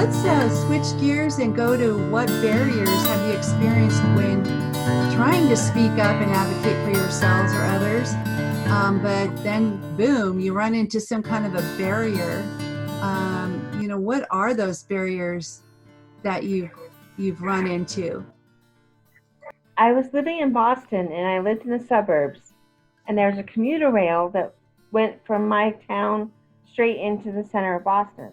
let's switch gears and go to what barriers have you experienced when trying to speak up and advocate for yourselves or others, but then boom, you run into some kind of a barrier. What are those barriers that you've run into? I was living in Boston, and I lived in the suburbs, and there was a commuter rail that went from my town straight into the center of Boston.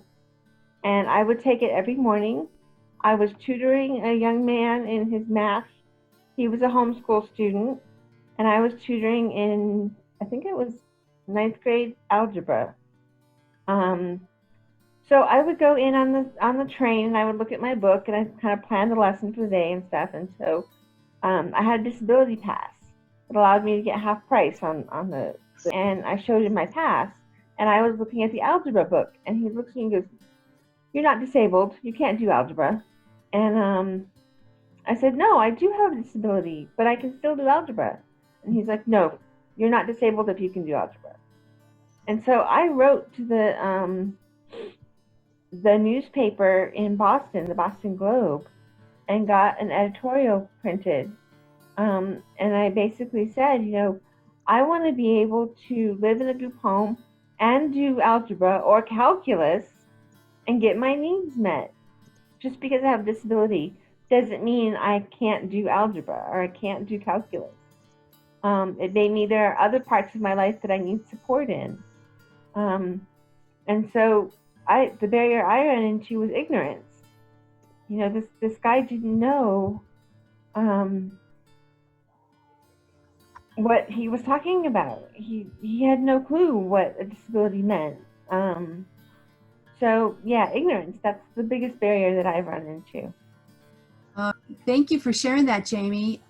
And I would take it every morning. I was tutoring a young man in his math. He was a homeschool student, and I was tutoring in, I think it was ninth grade algebra. So I would go in on the train, and I would look at my book, and I kind of plan the lesson for the day and stuff. And so I had a disability pass that allowed me to get half price on the, and I showed him my pass, and I was looking at the algebra book, and he looks at me and goes, "You're not disabled, you can't do algebra." And I said, "No, I do have a disability, but I can still do algebra." And he's like, "No, you're not disabled if you can do algebra." And so I wrote to the newspaper in Boston, the Boston Globe, and got an editorial printed. And I basically said, I want to be able to live in a group home and do algebra or calculus and get my needs met. Just because I have a disability doesn't mean I can't do algebra or I can't do calculus. It may mean there are other parts of my life that I need support in. And so the barrier I ran into was ignorance. This guy didn't know what he was talking about. He had no clue what a disability meant. So yeah, ignorance, that's the biggest barrier that I've run into. Thank you for sharing that, Jamie.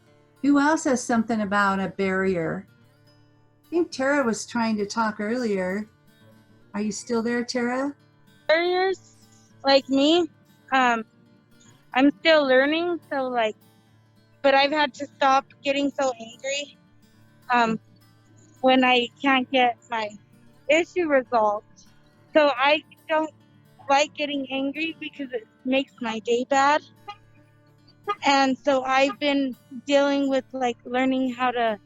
Who else has something about a barrier? I think Tara was trying to talk earlier. Are you still there, Tara? Barriers, like me, I'm still learning, but I've had to stop getting so angry when I can't get my issue resolved. So I don't like getting angry because it makes my day bad. And so I've been dealing with learning how to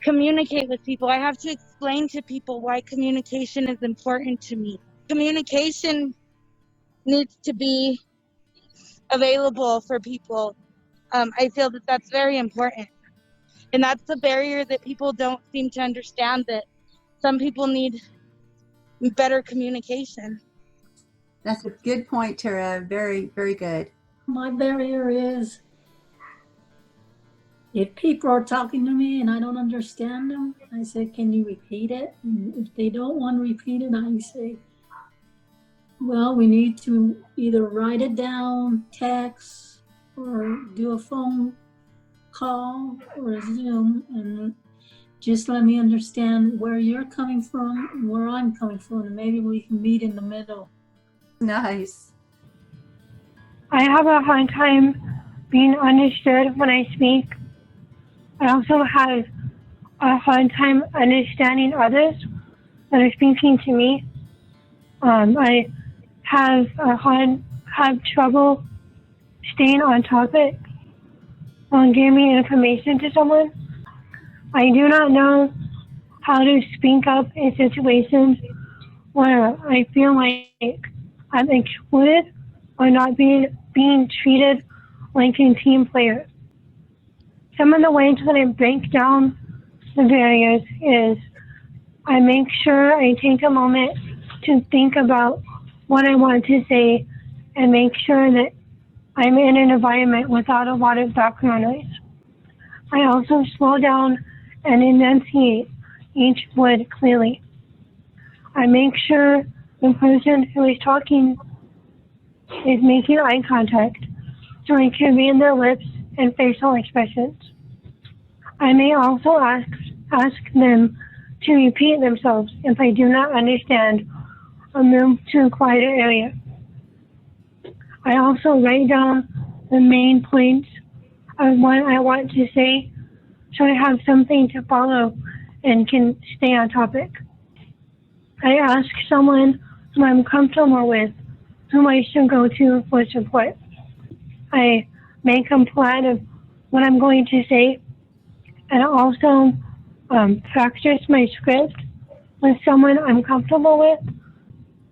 communicate with people. I have to explain to people why communication is important to me. Communication needs to be available for people. I feel that that's very important. And that's the barrier that people don't seem to understand, that some people need better communication. That's a good point, Tara. Very, very good. My barrier is if people are talking to me and I don't understand them, I say, "Can you repeat it?" And if they don't want to repeat it, I say, "Well, we need to either write it down, text, or do a phone call or a Zoom, and just let me understand where you're coming from and where I'm coming from, and maybe we can meet in the middle." Nice. I have a hard time being understood when I speak. I also have a hard time understanding others that are speaking to me. I have trouble staying on topic when giving information to someone. I do not know how to speak up in situations where I feel like I'm excluded or not being treated like a team player. Some of the ways that I break down the barriers is I make sure I take a moment to think about what I want to say and make sure that I'm in an environment without a lot of background noise. I also slow down and enunciate each word clearly. I make sure the person who is talking is making eye contact so I can read their lips and facial expressions. I may also ask them to repeat themselves if I do not understand or move to a quieter area. I also write down the main points of what I want to say so I have something to follow and can stay on topic. I ask someone who I'm comfortable with whom I should go to for support. I make a plan of what I'm going to say and also practice my script with someone I'm comfortable with.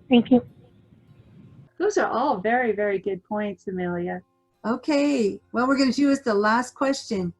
Thank you. Those are all very, very good points, Amelia. Okay, what we're going to do is the last question.